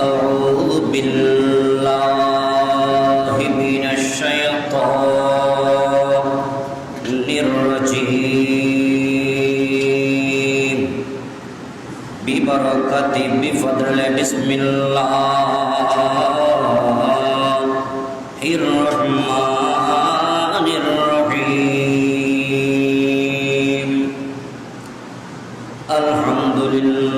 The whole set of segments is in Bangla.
أعوذ بالله من الشيطان الرجيم ببركة بفضل بسم الله الرحمن الرحيم الحمد لله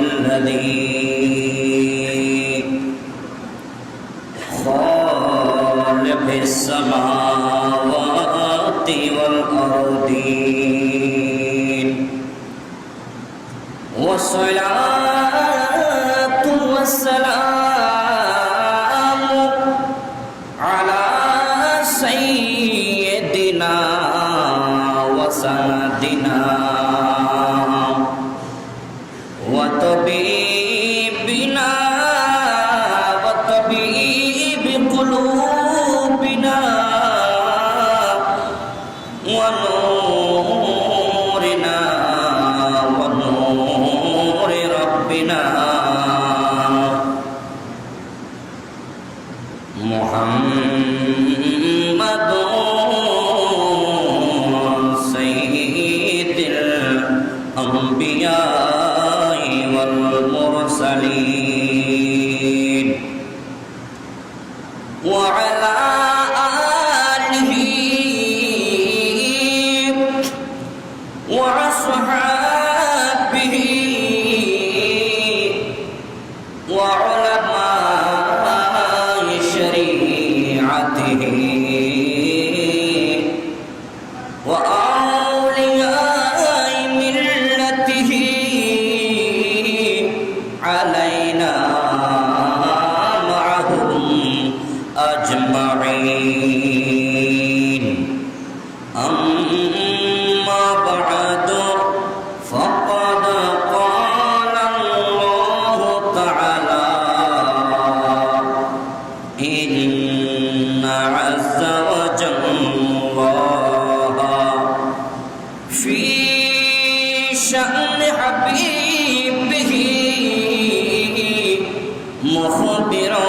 الذي خالق السماوات والأرضين والصلاة والسلام على سيدنا وسندنا وطبيبنا وطبيب قلوبنا ونورنا ونور ربنا محمد سيد الأنبياء والمرسلين وعلى آله وأصحابه وعلماء شريعته وأولياء ملته علينا معهم أجمعين أما بعد فقد قال الله تعالى إن عز وجل في شأن حبيبه مخبرا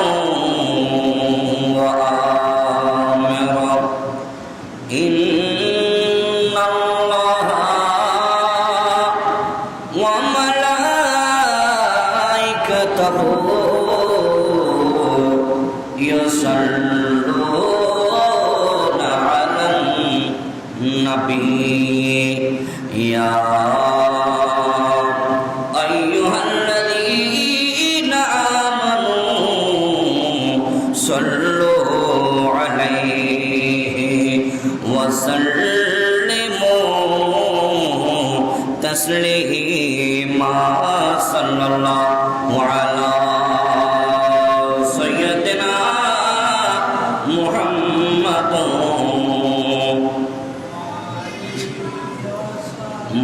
وآمرا إن الله وملائكته يصلون على النبي يا أيها الذين آمنوا صلوا عليه وسلموا تسليما صلى الله على سيدنا محمد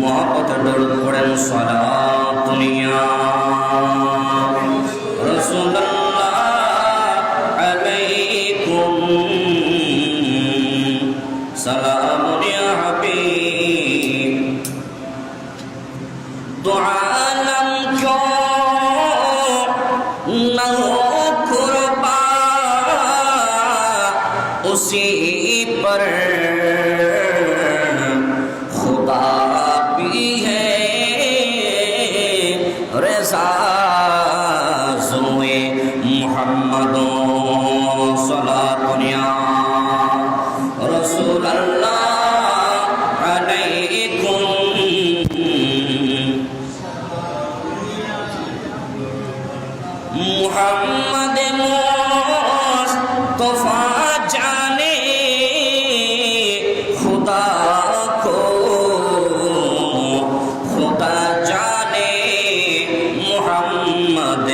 محبت درود পড়েন সালাতুন ইয়া রাসূলুল্লাহ আলাইকুম সালামুন ইয়া হাবিব দুআ নাম কো না কুরবা উসি पर खुदा भी है रज़ा ज़ुए मुहम्मद सल्लल्लाहु या रसूल अल्लाह अलैकुम मुहम्मद मुस्तफा जाने खुदा को खुदा जाने मुहम्मद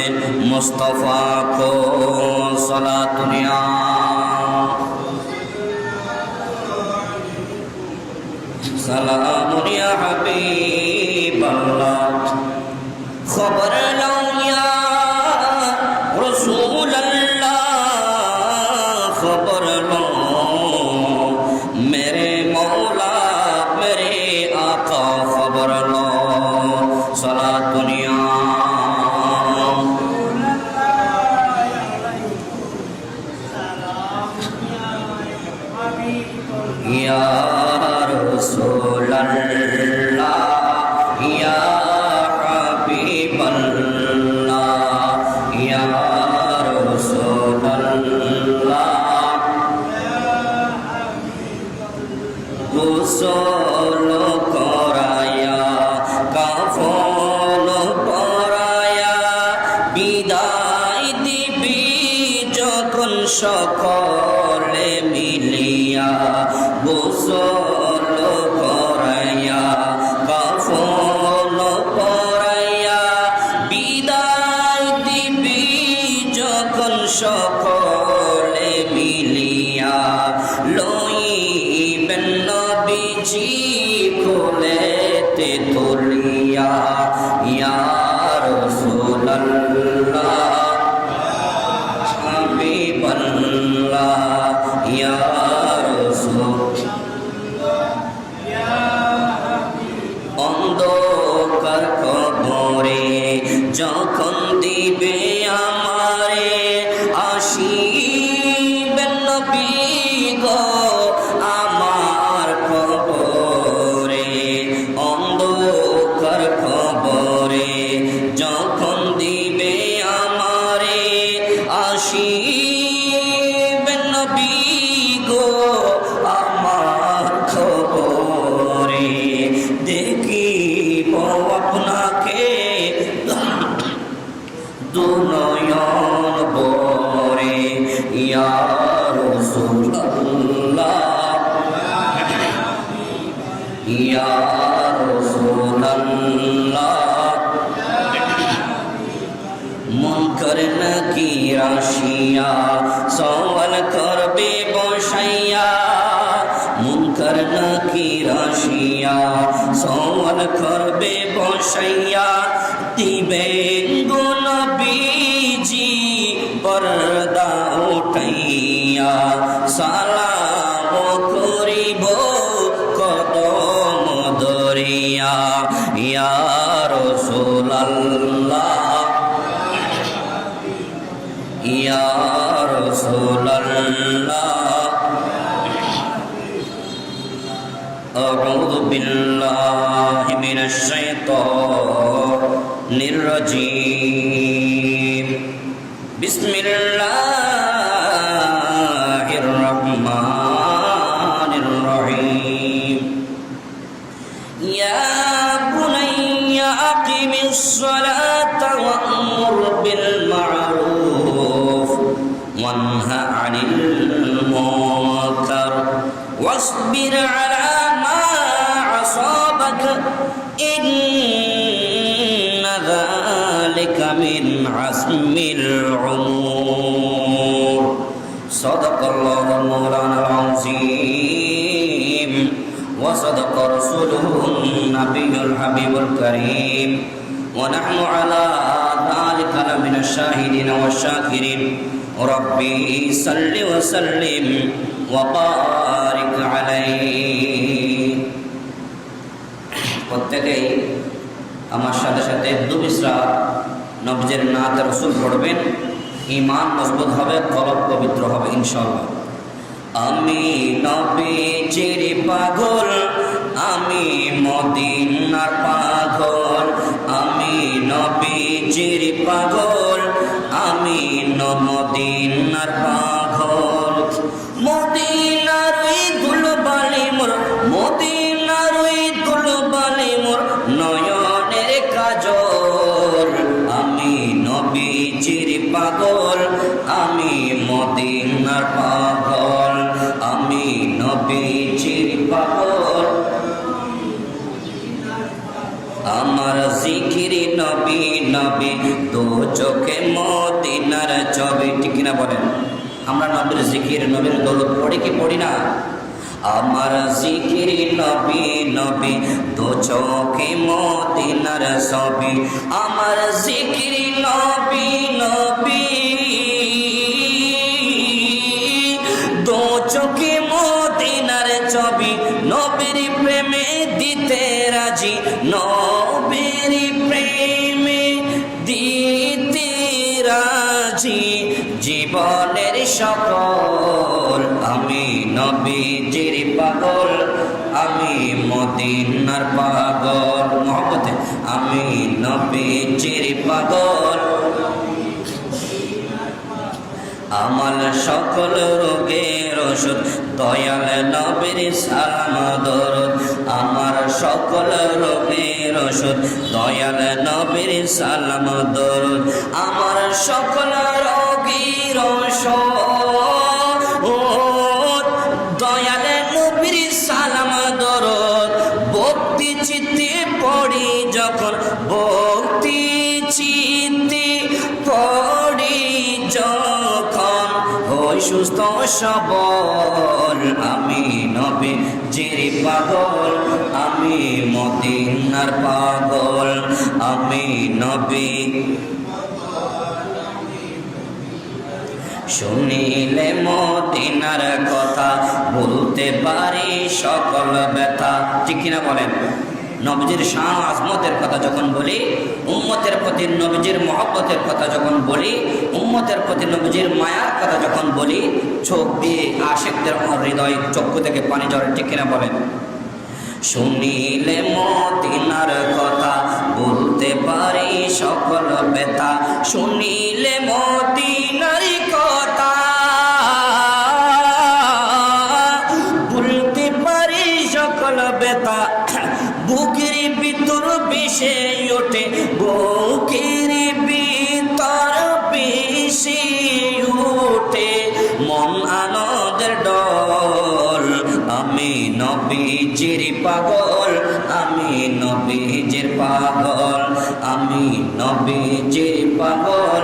मुस्तफा को सलातुन या सलामुन या हबीब अल्लाह खबर लो या रसूल अल्लाह खबर लो मेरे मौला मेरे आका ইয়া রাসূলাল্লাহ ইয়া হাবিবাল্লাহ ইয়া রাসূলাল্লাহ গোসল করায়া কাফন পরায়া বিদায় দিবি যখন সকলে মিলিয়া গোসল করায়া কাফন পরায়া বিদায় দিবি যখন সকলে মিলিয়া লইবেন নবীজি কোলেতে তুলিয়া ইয়া রাসূলুল্লাহ হাবিবাল্লাহ ইয়া রাসূলুল্লাহ অন্ধকার কবরে যখন দিবে আমারে আসিবেন নবী গো আমার কবরে অন্ধকার কবরে যখন দিবে আমারে আসিবেন নবী গো আমার কবরে দেখিব আপনাকে দুনয়ন ভরে ইয়া রাসূলুল্লাহ ইয়া রাসূলুল্লাহ মুনকার নাকির আসিয়া সওয়াল করবে বসাইয়া মুনকার নাকির আসিয়া সওয়াল করবে বসাইয়া দিবেন গো নবীজি পর্দা উঠাইয়া সালাম করিব কদম ধরিয়া ইয়া রাসূলুল্লাহ ইয়া রাসূলুল্লাহ আউযু বিল্লাহি মিনাশ শাইতানির রাজীম বিসমিল্লাহির রহমানির রহিম ইয়া বুনাইয়া আকিমিস সালাতা ওয়া'মুর বিল মা'রুফ ওয়ানহা আনিল মুনকার ওয়াসবির আলা মা আসাবাক ইন্না যালিকা মিন আজমিল উমুর সাদাকাল্লাহুল মাওলানাল আযীম ওয়া সাদাকা রাসূলুহুন নাবিয়্যুল হাবিবুল কারীম ওয়া নাহনু আলা যালিকা লামিনাশ শাহিদিন ওয়াশ শাকিরিন রাব্বি সাল্লি ওয়া সাল্লিম ওয়া বারিক আলাইহি। প্রত্যেকেই আমার সাথে সাথে দুবিসরা নবজির নাত রাসূল পড়বেন, ঈমান মজবুত হবে, কলব পবিত্র হবে ইনশাআল্লাহ। আমি নবীজির পাগল, আমি মদিনার পাগল, আমি নবীজির পাগল, আমি মদিনার পাগল। মদিনার ওই ধুলোবালি মোর, মদিনার ওই ধুলোবালি মোর নয়নের কাজল। আমি নবীজির পাগল, আমি মদিনার পাগল, আমি নবীজির পাগল। আমার জিকিরি নবী নবী, দু চোখে মদিনার ছবি। ঠিক কিনা বলেন? আমরা নবীর জিকির, নবীর দৌলত পড়ি কি পড়ি না? আমার জিকিরি নবী নবী, দু চোখে মদিনার ছবি। আমার জিকিরি নবী নবী, দু চোখে মদিনার ছবি। নবীর প্রেমে দিতে রাজি, নবীর প্রেমে দিতে রাজি। জীবনের সকল, আমি নবীজির পাগল, আমি মদিনার পাগল। মহব্বতে আমি নবীজির পাগল, আমার সকল রোগের ওষুধ দয়াল নবীর সালাম দরুদ। আমার সকল রোগের ওষুধ দয়াল নবীর সালাম দরুদ। আমার সকল রোগীর ওষুধ দয়াল নবীর সালাম দরুদ। ভক্তি চিত্তে পড়ি যখন, ভক্তি চিত্তে পড়ি যখন, হই সুস্থ সবল, আমি নবীজির পাগল, আমি মদিনার পাগল, আমি নবী। শুনিলে মদিনার কথা, বলতে পারি সকল ব্যথা। ঠিক কিনা বলেন? নবীজির শান আজমতের কথা যখন বলি, উম্মতের প্রতি নবীজির মহব্বতের কথা যখন বলি, উম্মতের প্রতি নবীজির মায়ার কথা যখন বলি, চোখ দিয়ে আশিকদের হৃদয় চক্ষু থেকে পানি ঝরে। ঠিক কিনা বলেন? শুনিলে মদিনার কথা, বলতে পারি সকল ব্যথা। শুনিলে মদিনার কথা, বলতে পারি সকল ব্যথা। বুকের ভিতর বেশে ওঠে, বুকের ভিতর বেশে ওঠে মন আনন্দের ডল। আমি নবীজির পাগল, আমি নবীজির পাগল, আমি নবীজির পাগল,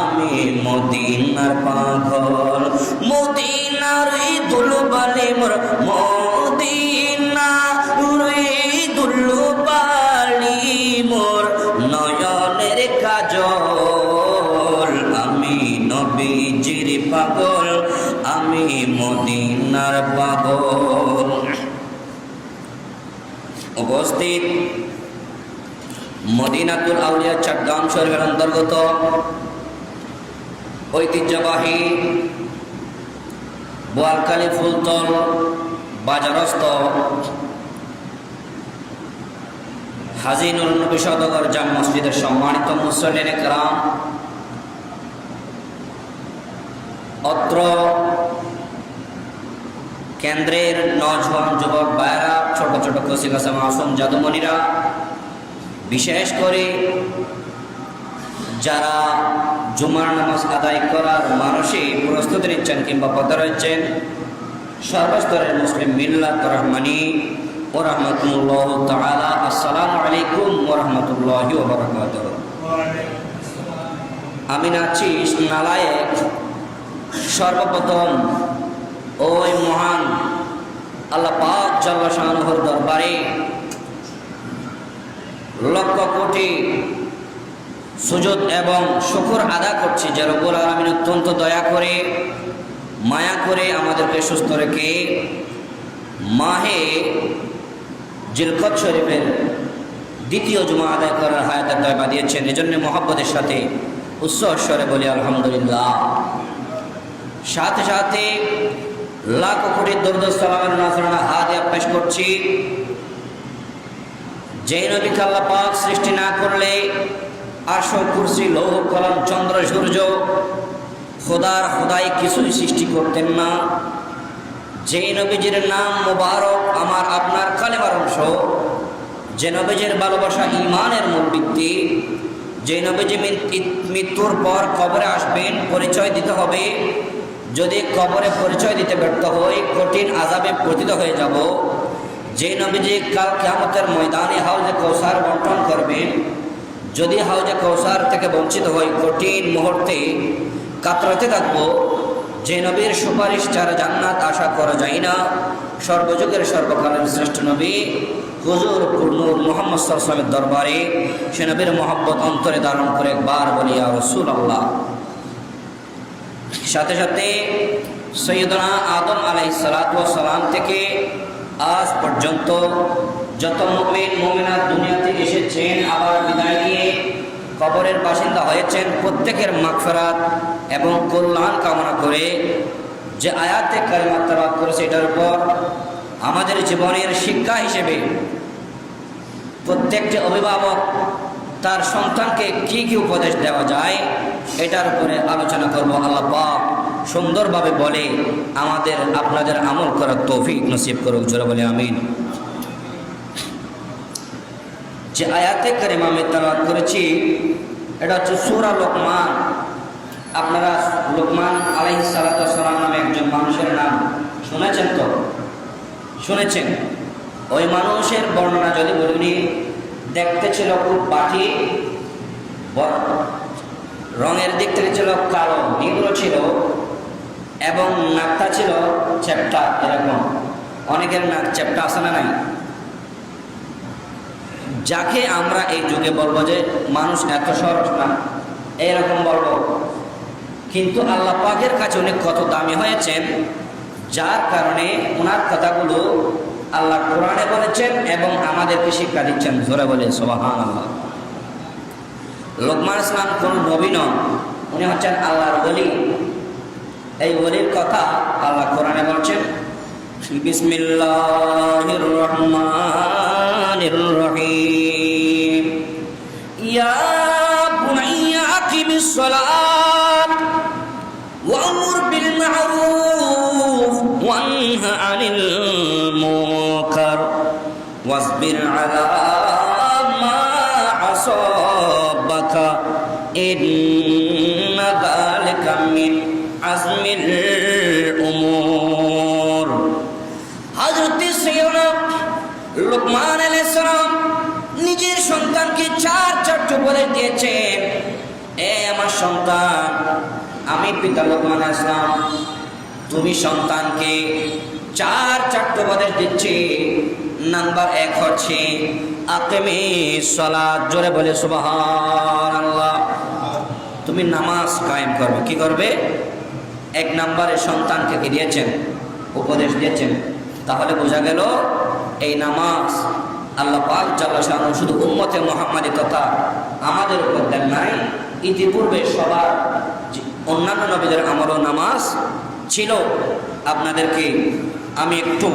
আমি মদিনার পাগল। মদিনার দুলবালে মোর, মদিনার দুলবালি মোর নয়নের কাজল। আমি নবীজির পাগল, আমি মদিনার পাগল। উপস্থিত মদিনাতুল আউলিয়া চট্টগ্রাম শহরের অন্তর্গত ঐতিহ্যবাহী বোয়ালখালী ফুলতল বাজারস্থ হাজী নুরুন নবী সওদাগর জাম মসজিদের সম্মানিত মুসল্লিন একরাম, অত্র কেন্দ্রের নওজওয়ান যুবক ভাইয়েরা, ছোট ছোট কচিকাঁচা মাসুম জাদুমণিরা, বিশেষ করে যারা জুমার নামাজ আদায় করার মানসিক প্রস্তুতি নিচ্ছেন কিংবা পথে রয়েছেন, সর্বস্তরের মুসলিম মিল্লাত রহমানি ও রহমতুল্লাহ তাআলা, আসসালামু আলাইকুম ওয়া রাহমাতুল্লাহি ওয়া বারাকাতুহু। আমি নাচিস নালায়েক সর্বপ্রথম ওই মহান আল্লাহ পাক জাল্লা শানুহুর দরবারে লক্ষ কোটি সুজুদ এবং শুকর আদা করছি যে রব্বুল আলামিন অত্যন্ত দয়া করে মায়া করে আমাদেরকে সুস্থ রেখে মাহে জিলকদ শরীফের দ্বিতীয় জুমা আদায় করার হায়াতের তয়বা দিয়েছেন। এজন্য মহব্বতের সাথে উচ্চ স্বরে বলি আলহামদুলিল্লাহ। সাথে সাথে লাখ কোটি দরুদ সালামের নাজরানা হাদিয়া পেশ করছি যেই নবীকে আল্লাহ পাক সৃষ্টি না করলে আরশ, কুরসি, লৌহ কলম, চন্দ্র, সূর্য, খোদার খোদাই কিছুই সৃষ্টি করতেন না। যেই নবীজির নাম মুবারক আমার আপনার কালেমার অংশ, যে নবীজির ভালোবাসা ঈমানের মূল ভিত্তি, যে নবীজি মৃত্যুর পর কবরে আসবেন, পরিচয় দিতে হবে। যদি কবরে পরিচয় দিতে ব্যর্থ হই, কঠিন আযাবে পতিত হয়ে যাব। যে নবীজি কাল কিয়ামতের ময়দানে হাউজে কৌসার বন্টন করবেন, যদি হাউজে কৌসার থেকে বঞ্চিত হই, কঠিন মুহূর্তে কাতরাতে থাকব। যে নবীর সুপারিশ ছাড়া জান্নাত আশা করা যায় না, সর্বযুগের সর্বকালের শ্রেষ্ঠ নবী হুজুর নূর মুহাম্মদ সাল্লাল্লাহু আলাইহি ওয়াসাল্লামের দরবারে সে নবীর মহব্বত অন্তরে ধারণ করে একবার বলি ইয়া রাসূলুল্লাহ। সাথে সাথে সৈয়দনা আদম আলাইহিস সালাতু ওয়াস সালাম থেকে আজ পর্যন্ত যত মুমিন মুমিনাত দুনিয়াতে এসেছেন, আবার বিদায় নিয়ে কবরের বাসিন্দা হয়েছেন প্রত্যেকের মাগফিরাত এবং কল্যাণ কামনা করে যে আয়াতে কারিমা তেলাওয়াত করেছে, এটার উপর আমাদের জীবনের শিক্ষা হিসেবে প্রত্যেকটি অভিভাবক তার সন্তানকে কি কি উপদেশ দেওয়া যায় এটার উপরে আলোচনা করব। আল্লাহ পাক সুন্দরভাবে বলে আমাদের আপনাদের আমল করার তৌফিক নসিব করুক, জোরে বলে আমিন। যে আয়াতে কারিমা আমি তেলাওয়াত করেছি এটা হচ্ছে সূরা লোকমান। আপনারা লোকমান আলাইহিস সালাতু ওয়াস সালাম নামে একজন মানুষের নাম শুনেছেন তো? শুনেছেন। ওই মানুষের বর্ণনা যদি বলি, দেখতে ছিল খুব বাটি, রঙের দিক থেকে ছিল কালো, নিগ্র ছিল এবং নাকটা ছিল চ্যাপ্টা। এরকম অনেকের নাক চ্যাপ্টা আছে না নাই? যাকে আমরা এই যুগে বলবো যে মানুষ এত সরস না, এইরকম বলবো, কিন্তু আল্লাহ পাকের কাছে উনি কত দামি হয়েছেন, যার কারণে ওনার কথাগুলো আল্লাহ কোরআনে বলেছেন এবং আমাদেরকে শিক্ষা দিচ্ছেন। জোরে বলে সুবহানাল্লাহ। লোকমান ইসলাম কোন নবী নন, উনি হচ্ছেন আল্লাহর ওলি। এই ওলির কথা আল্লাহ কোরআনে বলছেন, বিসমিল্লাহির রহমানির রহিম, ইয়া বুনাইয়া আকিমিস সালাত ওয়া'মুর বিল মা'রুফ ওয়ানহা আনিল মুনকার ওয়াসবির আলা মা আসাবাকা ইন্না যালিকা মিন আজমিল উমুর। হযরত সাইয়্যিদনা লোকমান আলাইহিস সালাম নিজের সন্তানকে চারটি উপদেশ দিয়েছেন। এ আমার সন্তান, আমি পিতা লোকমান আলাইহিস সালাম তুমি সন্তানকে চারটি উপদেশ দিচ্ছি। নাম্বার 1 হচ্ছে আকিমিস সালাত, জোরে বলে সুবহানাল্লাহ। তুমি নামাজ কায়েম করবে। কি করবে? 1 নম্বরে সন্তানকে কি দিয়েছেন? উপদেশ দিয়েছেন। তাহলে বোঝা গেল এই নামাজ আল্লাহ পাক জাল্লা শাআনহু শুধু উম্মতে মুহাম্মাদি তথা আমাদের উপর দেন নাই, ইতিপূর্বে সবার অন্যান্য নবীদের আমলও নামাজ ছিল। আপনাদেরকে আমি একটু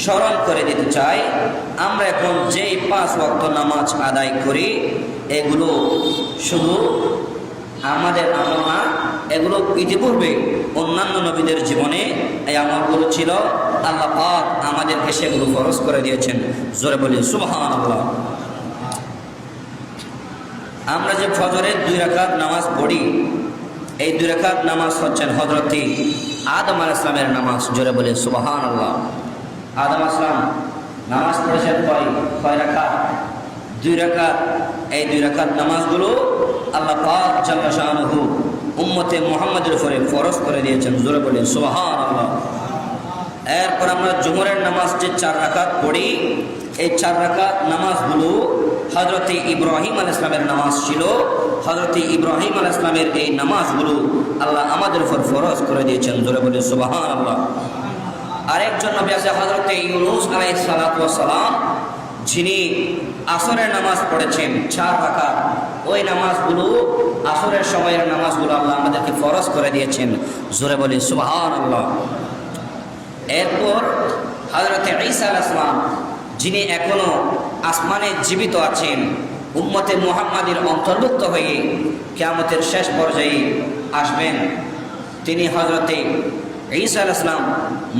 স্মরণ করে দিতে চাই, আমরা এখন যেই 5 ওয়াক্ত নামাজ আদায় করি এগুলো শুধু আমাদের আমল না, এগুলো ইতিপূর্বে অন্যান্য নবীদের জীবনে এই আমলগুলো ছিল। আল্লাহ পাক আমাদেরকে সেগুলো ফরজ করে দিয়েছেন। জোরে বলি সুবহানাল্লাহ। আমরা যে ফজরের 2 রাকাত নামাজ পড়ি, এই 2 রাকাত নামাজ হচ্ছেন হযরত আদম আলাইহিস সালামের নামাজ। জোরে বলি সুবহানাল্লাহ। আদম আলাইহিস সালাম নামাজ পড়েছেন কয় রাকাত? 2 রাকাত। এই 2 রাকাত নামাজগুলো আল্লাহ পাক জাল্লা শাআনহু উম্মতে মুহাম্মাদের উপরে ফরজ করে দিয়েছেন। জোরে বলি সুবহানাল্লাহ। এরপর আমরা জুমরের নামাজ যে 4 রাকাত পড়ি, এই 4 রাকাত নামাজগুলো হযরত ইব্রাহিম আলাইহিস সালামের নামাজ ছিল। হযরত ইব্রাহিম আলাইহিস সালামের এই নামাজগুলো আল্লাহ আমাদের উপর ফরজ করে দিয়েছেন। জোরে বলি সুবহানাল্লাহ। আরেকজন নবী আছে হযরত ইউনূস আলাইহিস সালাতু ওয়াস সালাম, যিনি আসরের নামাজ পড়েছেন 4 রাকাত। ওই নামাজগুলো আসরের সময়ের নামাজগুলো আল্লাহ আমাদেরকে ফরজ করে দিয়েছেন। জোরে বলি সুবহানাল্লাহ। এরপর হযরত ঈসা আলাইহিস সালাম, যিনি এখনো আসমানে জীবিত আছেন, উম্মতে মুহাম্মাদের অন্তর্ভুক্ত হয়ে কিয়ামতের শেষ পর্যায়ে আসবেন, তিনি হযরত ঈসা আলাইহিস সালাম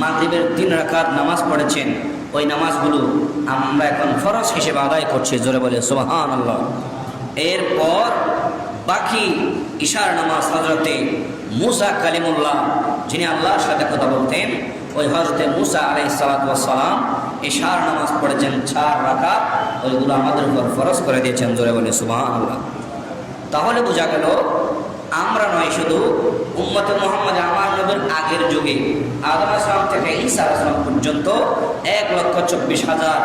মাগরিবের 3 রাকাত নামাজ পড়েছেন। ওই নামাজগুলো আমরা এখন ফরজ হিসেবে আদায় করছি। জোরে বলে সুবহানাল্লাহ। এরপর বাকি ঈশার নামাজ হযরতে মুসা কালিমুল্লাহ, যিনি আল্লাহর সাথে কথা বলতেন, ওই হযরতে মুসা আলাইহিস সালাতু ওয়াস সালাম ঈশার নামাজ পড়েছেন 4 রাকাত। ওইগুলো আমাদের উপর ফরজ করে দিয়েছেন। জোরে বলে সুবহানাল্লাহ। তাহলে বোঝা গেল আমরা নয়, শুধু উম্মতে মুহাম্মদ আমার নবীর আগের যুগে আদম আলাইহিস সালাম থেকে ঈসা আলাইহিস সালাম পর্যন্ত 1,24,000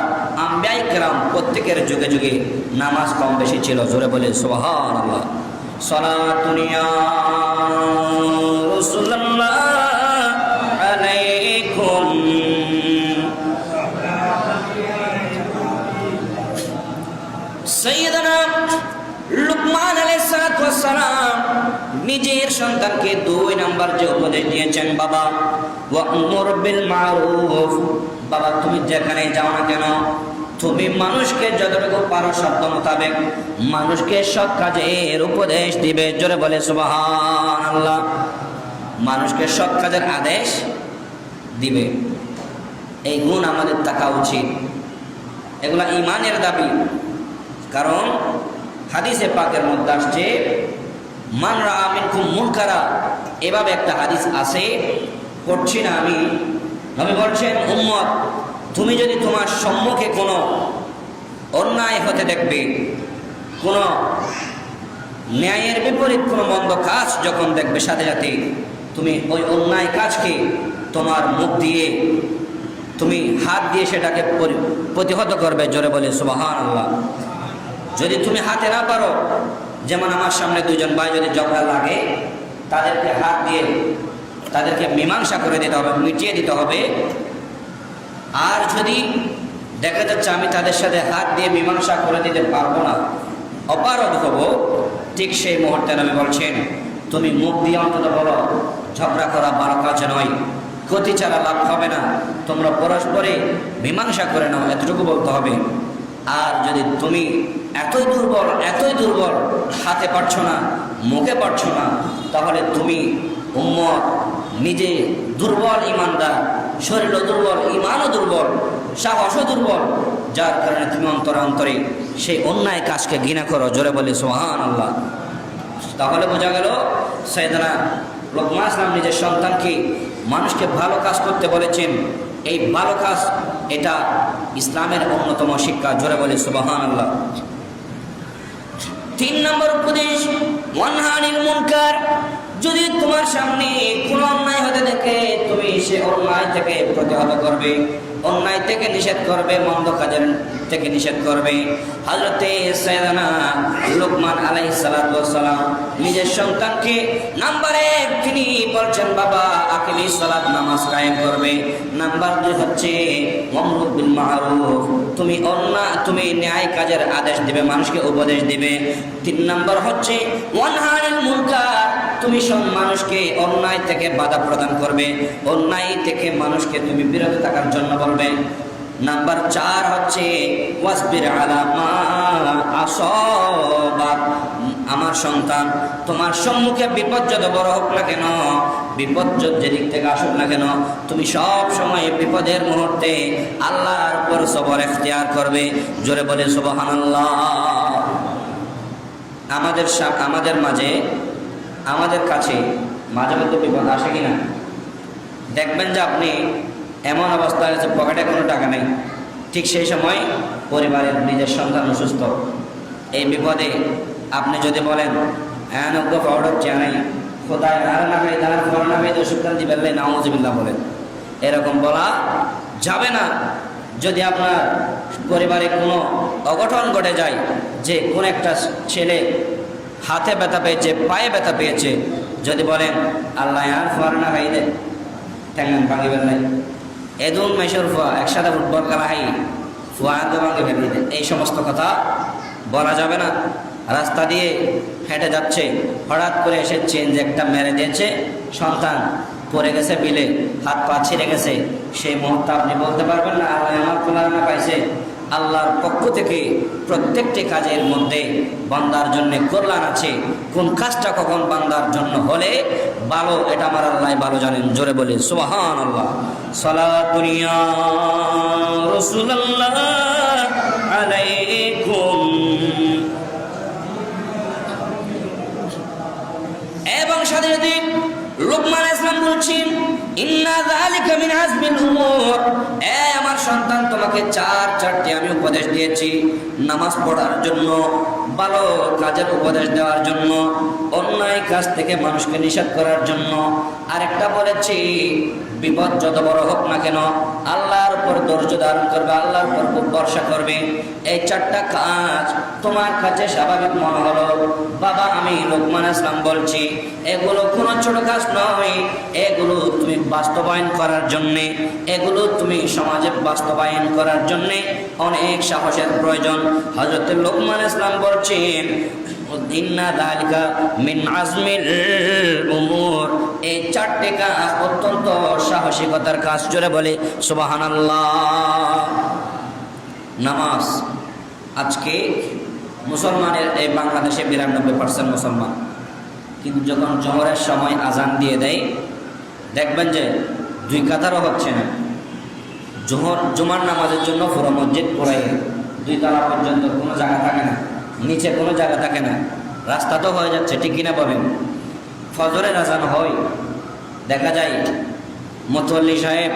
আম্বিয়া কিরাম প্রত্যেকের যুগে যুগে নামাজ কম বেশি ছিল। জোরে বলে সুবহানাল্লাহ। সালাতুন ইয়া রাসূলুল্লাহ আলাইকুম সাইয়্যিদানা লুকমান নিজের সন্তানকে 2 নাম্বার যে উপদেশ দিয়েছেন, বাবা ওয়া'মুর বিল মারুফ, বাবা তুমি যেখানে যাও না কেন তুমি মানুষকে যতটুকু পারো সাধ্য মোতাবেক মানুষকে সৎ কাজের উপদেশ দিবে। জোরে বলে সুবহানাল্লাহ। মানুষকে সৎ কাজের আদেশ দিবে, এই গুণ আমাদের থাকা উচিত। এগুলা ঈমানের দাবি। কারণ হাদিসে পাকের মধ্যে আসছে মান রাআ মিনকুম মুনকারা, এভাবে একটা হাদিস আছে, পড়ছি না আমি। নবী বলছেন, উম্মত তুমি যদি তোমার সম্মুখে কোনো অন্যায় হতে দেখবে, কোনো ন্যায়ের বিপরীত কোনো মন্দ কাজ যখন দেখবে, সাথে সাথে তুমি ওই অন্যায় কাজকে তোমার মুখ দিয়ে তুমি হাত দিয়ে সেটাকে প্রতিহত করবে। জোরে বলে সুবহানাল্লাহ। যদি তুমি হাতে না পারো, যেমন আমার সামনে 2 জন ভাই যদি ঝগড়া লাগে, তাদেরকে হাত দিয়ে তাদেরকে মীমাংসা করে দিতে হবে, মিটিয়ে দিতে হবে। আর যদি দেখা যাচ্ছে আমি তাদের সাথে হাত দিয়ে মীমাংসা করে দিতে পারবো না, অপারগ হব, ঠিক সেই মুহূর্তে নবী বলছেন তুমি মুখ দিয়ে অন্তত বলো ঝগড়া করা ভালো কাজ নয়, ক্ষতি ছাড়া লাভ হবে না, তোমরা পরস্পরে মীমাংসা করে নাও, এতটুকু বলতে হবে। আর যদি তুমি এতই দুর্বল হাতে পারছো না, মুখে পারছো না, তাহলে তুমি উম্মত নিজে দুর্বল ইমানদার, শরীরও দুর্বল, ইমানও দুর্বল, সাহসও দুর্বল, যার কারণে তুমি অন্তরে সেই অন্যায় কাজকে ঘৃণা করো। জোরে বলে সুবহানাল্লাহ। তাহলে বোঝা গেল সাইয়েদনা লুকমান ইসলাম নিজের সন্তানকে মানুষকে ভালো কাজ করতে বলেছেন। এই ভালো কাজ এটা ইসলামের অন্যতম শিক্ষা। জোরে বলে সুবহানাল্লাহ। 3 নম্বর উপদেশ ওয়ানহানিল মুনকার, যদি তোমার সামনে কোনো অন্যায় হতে দেখে তুমি সে অন্যায় থেকে প্রতিহত করবে, অন্যায় থেকে নিষেধ করবে, মন্দ কাজের থেকে নিষেধ করবে। হযরতে সাইয়েদনা লুকমান আলাইহিস সালাতু ওয়াস সালাম নিজের সন্তানকে নাম্বার 1 তিনি বলছেন, বাবা আকিমিস সালাত, নামাজ কায়েম করবে। নাম্বার 2 হচ্ছে ওয়ামরুর বিল মারুফ, তুমি ন্যায় কাজের আদেশ দিবে, মানুষকে উপদেশ দিবে। 3 নাম্বার হচ্ছে ওয়ানহানিল মুনকার, তুমি মানুষকে অন্যায় থেকে বাধা প্রদান করবে, অন্যায় থেকে মানুষকে তুমি বিরত থাকার জন্য বলবে। নাম্বার 4 হচ্ছে ওয়াসবির আলা মা আসাবাক, আমার সন্তান তোমার সম্মুখে বিপদ যত বড় হোক না কেন, বিপদ যেদিক থেকে আসুক না কেন, তুমি সব সময় বিপদের মুহূর্তে আল্লাহর উপর সবর ইখতিয়ার করবে। জোরে বলে সুবহানাল্লাহ। আমাদের কাছে মাঝে মধ্যে বিপদ আসে কিনা, দেখবেন যে আপনি এমন অবস্থা হয়েছে পকেটে কোনো টাকা নেই, ঠিক সেই সময় পরিবারের নিজের সন্তান অসুস্থ, এই বিপদে আপনি যদি বলেন নাই খোদায় আর না ভাই তার করোনা ভাই ওষুধ দিবেন নাউজুবিল্লাহ বলেন, এরকম বলা যাবে না। যদি আপনার পরিবারে কোনো অঘটন ঘটে যায়, যে কোন একটা ছেলে হাতে ব্যথা পেয়েছে, পায়ে ব্যথা পেয়েছে, যদি বলেন আল্লাহ আর ফরানা ভাই দে ঠ্যাঙ্গান ভাঙিবেন নাই, এদুন মেশর ফুয়া একসাথে ফুটবল খেলা হাই ফুয়া ভাঙে ফেলে দেয়, এই সমস্ত কথা বলা যাবে না। রাস্তা দিয়ে হেঁটে যাচ্ছে, হঠাৎ করে এসে চেঞ্জ একটা মেরে দিয়েছে, সন্তান পড়ে গেছে বিলে, হাত পা ছিঁড়ে গেছে, সেই মুহূর্তে আপনি বলতে পারবেন না আল্লাহ আমার ফলানা পাইছে। আল্লাহর পক্ষ থেকে প্রত্যেকটি কাজের মধ্যে বান্দার জন্য কল্যাণ আছে। কোন কাজটা কখন বান্দার জন্য হলে ভালো, এটা আমার আল্লাহ ভালো জানেন। জোরে বলে সুবহানাল্লাহ। সালাতুন ইয়া রাসূলুল্লাহ আলাইকুম। এবং সাথে সাথে লুকমান ইসলাম বলছেন ইন্না যালিকা মিন আজমিল উমুর, আমার সন্তান তোমাকে চারটি আমি উপদেশ দিয়েছি, নামাজ পড়ার জন্য, ভালো কাজের উপদেশ দেওয়ার জন্য, অন্যায় কাজ থেকে মানুষকে নিষেধ করার জন্য, আরেকটা বলেছি বিপদ যত বড় হোক না কেন আল্লাহর উপর ধৈর্য ধারণ করবে, আল্লাহর উপর খুব ভরসা করবে। এই 4টা কাজ তোমার কাছে স্বাভাবিক মনে হলো, বাবা আমি লুকমান ইসলাম বলছি এগুলো কোনো ছোট কাজ নয়, এগুলো তুমি বাস্তবায়ন করার জন্যে, এগুলো তুমি সমাজে বাস্তবায়ন করার জন্যে অনেক সাহসের প্রয়োজন। হযরত লুকমান ইসলাম বলছেন ইন্না যালিকা মিন আজমিল উমুর, এই চারটি কাজ অত্যন্ত সাহসিকতার কাজ। জোরে বলে সুবহানাল্লাহ। নামাজ আজকে মুসলমানের এই বাংলাদেশে 92% মুসলমান, কিন্তু যখন জোহরের সময় আজান দিয়ে দেয় দেখবেন যে 2 কাতারও হচ্ছে না। জুমার নামাজের জন্য পুরো মসজিদ পুরাই 2 তলা পর্যন্ত কোনো জায়গা থাকে না, নিচে কোনো জায়গা থাকে না, রাস্তা তো হয়ে যাচ্ছে, ঠিক কিনা বলেন? ফজরের আজান হয়, দেখা যায় মুতওয়াল্লি সাহেব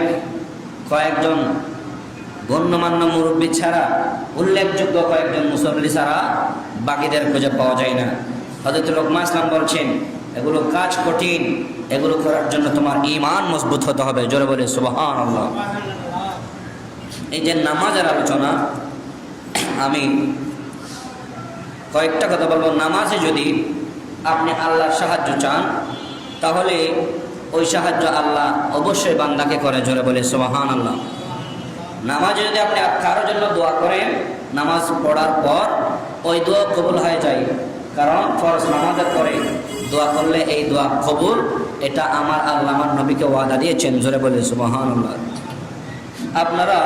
কয়েকজন গণ্যমান্য মুরব্বী ছাড়া, উল্লেখযোগ্য কয়েকজন মুসল্লি ছাড়া বাকিদের খুঁজে পাওয়া যায় না। হযরত লোকমান ইসলাম বলছেন, এগুলো কাজ কঠিন, এগুলো করার জন্য তোমার ঈমান মজবুত হতে হবে। জোরে বলে সুবহানাল্লাহ। এই যে নামাজের আলোচনা, আমি কয়েকটা কথা বলবো। নামাজে যদি আপনি আল্লাহর সাহায্য চান, তাহলে ওই সাহায্য আল্লাহ অবশ্যই বান্দাকে করে। জোরে বলে সুবহানাল্লাহ। নামাজে যদি আপনি কারোর জন্য দোয়া করেন, নামাজ পড়ার পর ওই দোয়া কবুল হয়ে যায়, কারণ ফরজ নামাজের পরে দোয়া করলে এই দোয়া কবুল, এটা আমার আল্লাহ আমার নবীকে ওয়াদা দিয়েছেন। জোরে বলে সুবহানাল্লাহ। আপনারা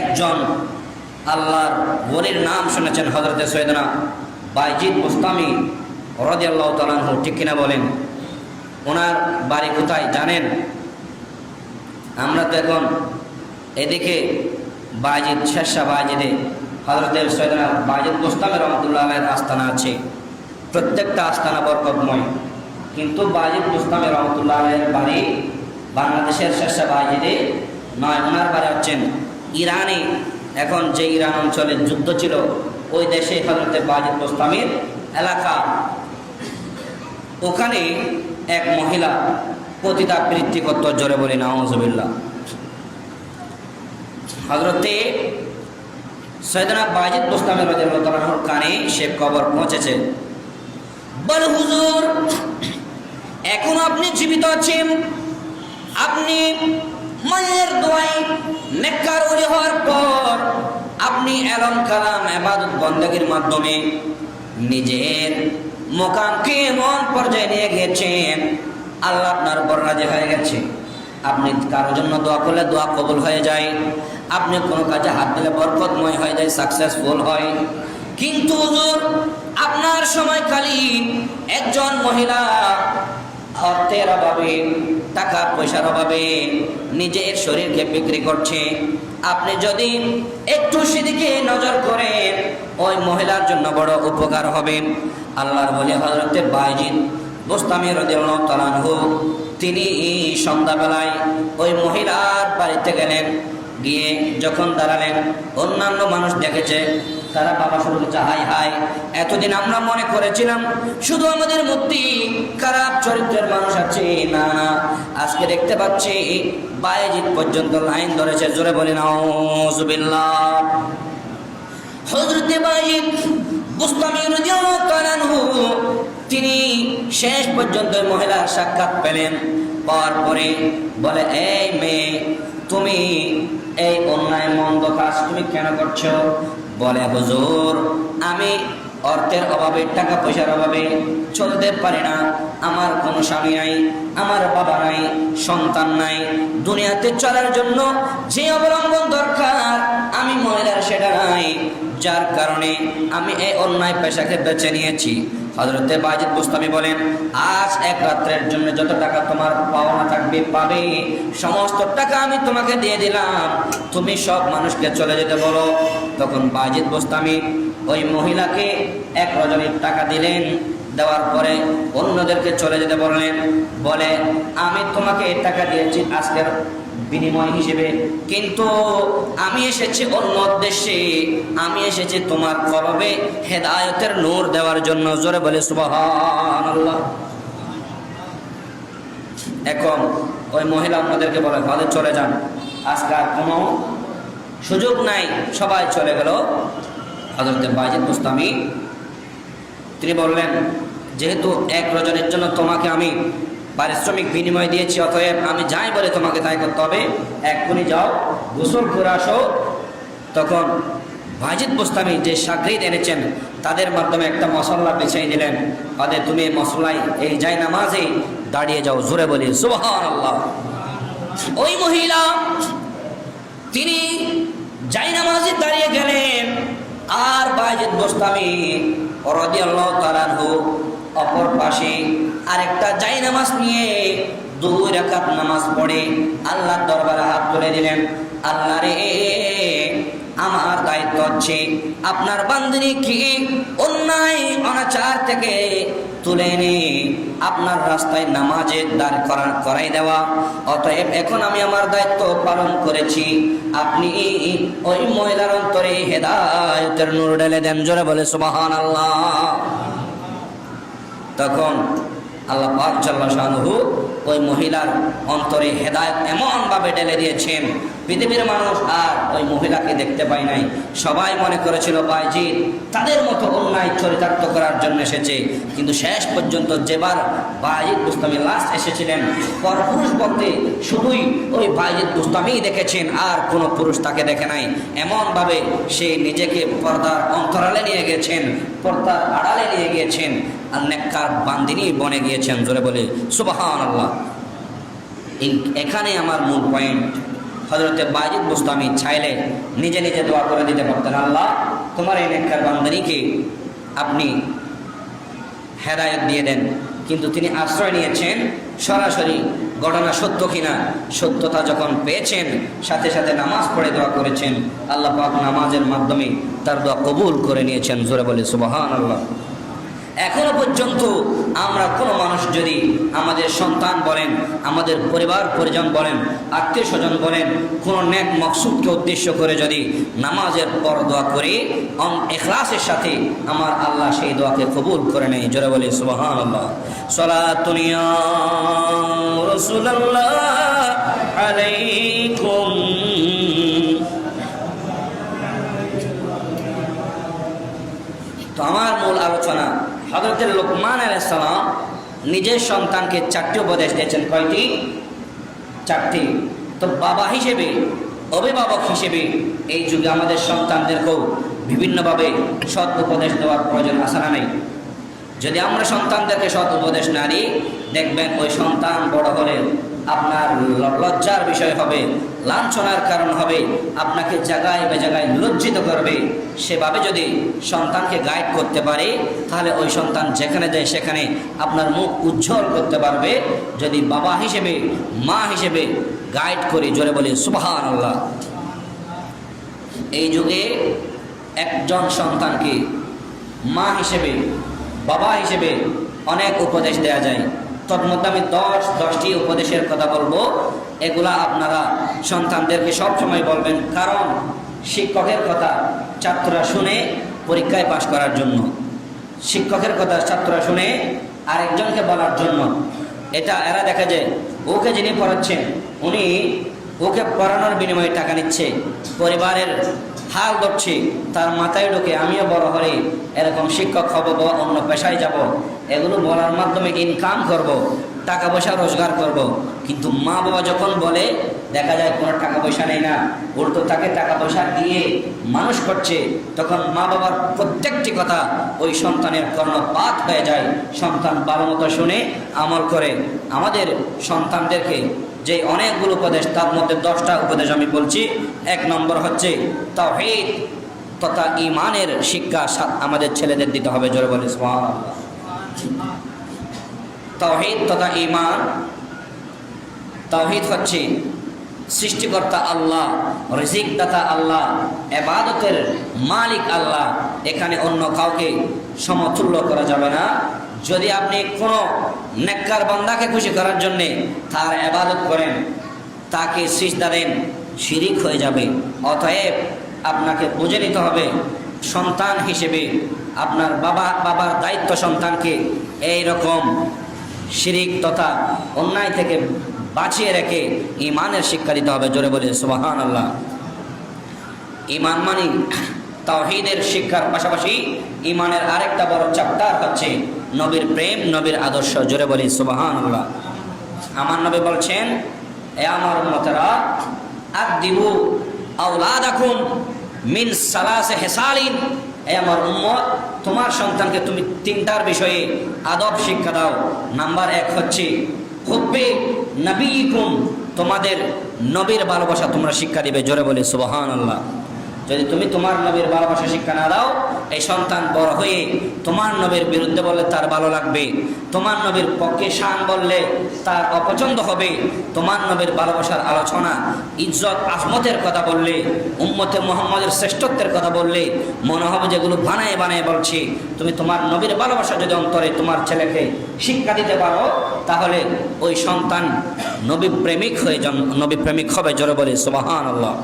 একজন আল্লাহর ওলির নাম শুনেছেন, হযরত সৈয়দনা বাইজিদ বুস্তামি রাদিয়াল্লাহু তাআলা আনহু, ঠিক কিনা বলেন? ওনার বাড়ি কোথায় জানেন? আমরা তো এখন এদিকে বাইজিদ, শেরশাহ বাইজিদে হযরত সৈয়দনা বাইজিদ বুস্তামি রহমাতুল্লাহ আলাইহির আস্তানা আছে। প্রত্যেকটা আস্তানা বরকতময়, কিন্তু বাইজিদ বুস্তামি রহমাতুল্লাহ আলাইহির বাড়ি বাংলাদেশের শেরশাহ বাইজিদে নয়। ওনার বাড়ি হচ্ছেন ইরানে। এখন যে ইরান অঞ্চলে যুদ্ধ ছিল, ওই দেশে হযরত বাইজিদ বুস্তামির এলাকা। ওখানে এক মহিলা পতিতাবৃত্তি করত। জোরে বলি নাউজুবিল্লাহ। হযরতে সৈয়দনা বাইজিদ বুস্তামি রাদিয়াল্লাহু তাআলা আনহুর কানে সে খবর পৌঁছেছে। বল হুজুর, এখন আপনি জীবিত আছেন, আপনি মায়ের দোয়ায় নেককার ওলি হওয়ার পর আপনি এলম কালাম ইবাদত বন্দেগীর মাধ্যমে নিজের মুকামকে এমন পর্যায়ে নিয়ে গেছেন, আল্লাহ আপনার উপর রাজি হয়ে গেছে। আপনি কারোর জন্য দোয়া করলে দোয়া কবুল হয়ে যায়, আপনি কোনো কাজে হাত দিলে বরকতময় হয়ে যায়, সাকসেসফুল হয়। কিন্তু হুজুর, আপনার সময়কালীন একজন মহিলা অর্থের অভাবে, টাকা পয়সার অভাবে নিজের শরীরকে বিক্রি করছে। আপনি যদি একটু সেদিকে নজর করেন, ওই মহিলার জন্য বড় উপকার হবে। আল্লাহর ওলি হযরত বাইজিদ বুস্তামি রাদিয়াল্লাহু তাআলা আনহু তিনি সন্ধ্যাবেলায় ওই মহিলার বাড়িতে গেলেন। গিয়ে যখন দাঁড়ালেন, অন্যান্য মানুষ দেখেছে, তারা বাবা শুরু করছে, হাই হাই, এতদিন আমরা মনে করেছিলাম শুধু আমাদের মধ্যে খারাপ চরিত্রের মানুষ আছে, না না, আজকে দেখতে পাচ্ছি বাইজিদ পর্যন্ত লাইন ধরেছে। জোরে বলে নাউজুবিল্লাহ। হযরত বাইজিদ বুস্তামি রাদিয়াল্লাহু তাআলা আনহু তিনি শেষ পর্যন্ত মহিলার সাক্ষাৎ পেলেন। পাওয়ার পরে বলে, এই মেয়ে, তুমি এই অন্যায় মন্দ কাজ তুমি কেন করছো? বলে, হুজুর, আমি অর্থের অভাবে, টাকা পয়সার অভাবে চলতে পারি না, আমার কোনো স্বামী নাই, আমার বাবা নাই, সন্তান নাই, দুনিয়াতে চলার জন্য যে অবলম্বন দরকার আমি মহিলার সেটা নাই, যার কারণে আমি এই অন্যায় পেশাকে বেছে নিয়েছি। হযরতে বাইজিদ বুস্তামি বলেন, আজ এক রাত্রের জন্য যত টাকা তোমার পাওনা থাকবে পাবে, সমস্ত টাকা আমি তোমাকে দিয়ে দিলাম, তুমি সব মানুষকে চলে যেতে বলো। তখন বাইজিদ বুস্তামি ওই মহিলাকে 1 রজনীর টাকা দিলেন। দেওয়ার পরে অন্যদেরকে চলে যেতে বললেন। বলে, আমি তোমাকে টাকা দিয়েছি আজকের বিনিময় হিসেবে, কিন্তু আমি এসেছি অন্য উদ্দেশ্যে, আমি এসেছি তোমার কলবে হেদায়েতের নূর দেওয়ার জন্য। জোরে বলে সুবহানাল্লাহ। এখন ওই মহিলা অন্যদেরকে বলে, ভালো চলে যান, আজকে আর কোনো সুযোগ নাই, সবাই চলে গেল। হযরত বাইজিদ বুস্তামি তিনি বললেন, যেহেতু 1 রজনীর জন্য তোমাকে আমি পারিশ্রমিক বিনিময় দিয়েছি, অতএব আমি যাই বলে তোমাকে তাই করতে হবে, এক্ষুনি যাও, গোসল করে আসো। তখন বায়েজিদ বুস্তামি যে শাগরিদ এনেছেন তাদের মাধ্যমে একটা মশলা বিছাই দিলেন, তাদের তুমি এই মশলায় এই যাই নামাজে দাঁড়িয়ে যাও, জোরে বলি সুবহানাল্লাহ। ওই মহিলা তিনি যাই নামাজে দাঁড়িয়ে গেলেন, আর বায়েজিদ বুস্তামি রাদিয়াল্লাহু তাআলা আনহু অপর পাশে আরেকটা যাই নামাজ নিয়ে 2 রাকাত নামাজ পড়ে আল্লাহর দরবারে হাত তুলে দিলেন, আল্লাহ রে আমার দায়িত্ব হচ্ছে আপনার বান্দিকে অন্যায় অনাচার থেকে তুলে এনে আপনার রাস্তায় নামাজে দাঁড় করাই দেওয়া, অতএব এখন আমি আমার দায়িত্ব পালন করেছি, আপনি ওই মহিলার অন্তরে হেদায়েতের নূর ঢেলে দেন, জোরে বলে সুবহানাল্লাহ। তখন আল্লাহ পাক জাল্লা শানুহু ওই মহিলার অন্তরে হেদায়েত এমন ভাবে ঢেলে দিয়েছেন, পৃথিবীর মানুষ আর ওই মহিলাকে দেখতে পায় নাই। সবাই মনে করেছিল বায়েজিদ তাদের মতো অন্যায় চরিতার্থ করার জন্য এসেছে, কিন্তু শেষ পর্যন্ত যেবার বায়েজিদ বুস্তামি লাস্ট এসেছিলেন, পরপুরুষ বলতে শুধুই ওই বায়েজিদ বুস্তামিই দেখেছেন, আর কোনো পুরুষ তাকে দেখে নাই। এমনভাবে সে নিজেকে পর্দার অন্তরালে নিয়ে গেছেন, পর্দার আড়ালে নিয়ে গিয়েছেন, আর নেককার বান্দিনী বনে গিয়েছেন, জোরে বলে সুবহানাল্লাহ। এখানে আমার মূল পয়েন্ট, হযরতে বায়েজিদ বুস্তামি চাইলে নিজে নিজে দোয়া করে দিতে পারতেন, আল্লাহ তোমার এই নেককার বান্দিনীকে আপনি হেদায়েত দিয়ে দেন, কিন্তু তিনি আশ্রয় নিয়েছেন সরাসরি ঘটনা সত্য কিনা, সত্যতা যখন পেয়েছেন সাথে সাথে নামাজ পড়ে দোয়া করেছেন, আল্লাহ পাক নামাজের মাধ্যমে তার দোয়া কবুল করে নিয়েছেন, জোরে বলে সুবহানাল্লাহ। এখনো পর্যন্ত আমরা কোনো মানুষ যদি আমাদের সন্তান বলেন, আমাদের পরিবার পরিজন বলেন, আত্মীয় স্বজন বলেন, কোনো নেক মকসুদকে উদ্দেশ্য করে যদি নামাজের পর দোয়া করি ইখলাসের সাথে, আমার আল্লাহ সেই দোয়াকে কবুল করে নেয়, জোরে বলি সুবহানাল্লাহ। সালাতুন ইয়া রাসূলুল্লাহ আলাইকুম। তো আমার মূল আলোচনা, হযরত লুকমান আলাইহিস সালাম নিজের সন্তানকে 4টি উপদেশ দিয়েছেন। কয়টি? 4টি। তো বাবা হিসেবে, অভিভাবক হিসেবে এই যুগে আমাদের সন্তানদেরকেও বিভিন্নভাবে সৎ উপদেশ দেওয়ার প্রয়োজন আছে না নেই? যদি আমরা সন্তানদেরকে সৎ উপদেশ না দিই, দেখবেন ওই সন্তান বড় হলে আপনার লজ্জার বিষয় হবে, লাঞ্ছনার কারণ হবে, আপনাকে জায়গায় বেজায়গায় লজ্জিত করবে। সেভাবে যদি সন্তানকে গাইড করতে পারে, তাহলে ওই সন্তান যেখানে যায় সেখানে আপনার মুখ উজ্জ্বল করতে পারবে। যদি বাবা হিসেবে, মা হিসেবে গাইড করি, জোরে বলি সুবহানাল্লাহ। এই যুগে একজন সন্তানকে মা হিসেবে, বাবা হিসেবে অনেক উপদেশ দেওয়া যায়। তন্মধ্যে আমি 10টি উপদেশের কথা বলবো। এগুলা আপনারা সন্তানদেরকে সবসময় বলবেন, কারণ শিক্ষকের কথা ছাত্ররা শুনে পরীক্ষায় পাশ করার জন্য, শিক্ষকের কথা ছাত্ররা শুনে আরেকজনকে বলার জন্য। এটা এরা দেখা যায় ওকে যিনি পড়াচ্ছেন উনি ওকে পড়ানোর বিনিময়ে টাকা নিচ্ছে, পরিবারের হাল ধরছে, তার মাথায় ঢোকে আমিও বড় হলে এরকম শিক্ষক হব বা অন্য পেশায় যাব, এগুলো বলার মাধ্যমে ইনকাম করব, টাকা পয়সা রোজগার করব। কিন্তু মা বাবা যখন বলে, দেখা যায় কোনো টাকা পয়সা নেই না, উল্টো তাকে টাকা পয়সা দিয়ে মানুষ করছে, তখন মা বাবার প্রত্যেকটি কথা ওই সন্তানের কর্ণপাত হয়ে যায়। সন্তান ভালো মতো শুনে আমল করে। আমাদের সন্তানদেরকে যে অনেকগুলো উপদেশ, তার মধ্যে 10টা উপদেশ আমি বলছি। 1 নম্বর হচ্ছে তাওহীদ তথা ঈমানের শিক্ষা আমাদের ছেলেদের দিতে হবে, জোরে বলি সুবহানাল্লাহ। তাওহীদ তথা ঈমান। তাওহীদ হচ্ছে সৃষ্টিকর্তা আল্লাহ, রিজিক দাতা আল্লাহ, ইবাদতের মালিক আল্লাহ, এখানে অন্য কাউকে সমতুল্য করা যাবে না। যদি আপনি কোনো নেককার বান্দাকে খুশি করার জন্যে তার ইবাদত করেন, তাকে সিজদা দেন, শিরিক হয়ে যাবে। অতএব আপনাকে বুঝে নিতে হবে, সন্তান হিসেবে আপনার বাবার দায়িত্ব সন্তানকে এই রকম শিরিক তথা অন্যায় থেকে বাঁচিয়ে রেখে ঈমানের শিক্ষা দিতে হবে, জোরে বলে সুবহানাল্লাহ। ঈমান মানে তাওহীদের শিক্ষার পাশাপাশি ঈমানের আরেকটা বড় চ্যাপ্টার হচ্ছে নবীর প্রেম, নবীর আদর্শ, জোরে বলি সুবহানাল্লাহ। আমার নবী বলছেন, এ আমার উম্মতেরা আদিবু আওলাদাকুম মিন সালাসে হেসালিন, এ আমার উম্মত, তোমার সন্তানকে তুমি তিনটার বিষয়ে আদব শিক্ষা দাও। নাম্বার 1 হচ্ছে হুব্বে নবীকুম, তোমাদের নবীর ভালোবাসা তোমরা শিক্ষা দিবে। জোরে বলে সুবহানাল্লাহ। যদি তুমি তোমার নবীর ভালোবাসা শিক্ষা না দাও, এই সন্তান বড় হয়ে তোমার নবীর বিরুদ্ধে বললে তার ভালো লাগবে, তোমার নবীর পক্ষে শান বললে তার অপছন্দ হবে। তোমার নবীর ভালোবাসার আলোচনা, ইজ্জত আজমতের কথা বললে, উম্মতে মুহাম্মদের শ্রেষ্ঠত্বের কথা বললে মনে হবে যেগুলো বানায় বানায় বলছি। তুমি তোমার নবীর ভালোবাসা যদি অন্তরে তোমার ছেলেকে শিক্ষা দিতে পারো, তাহলে ওই সন্তান নবী প্রেমিক হয়ে নবী প্রেমিক হবে। জোরে বলে সুবহানাল্লাহ।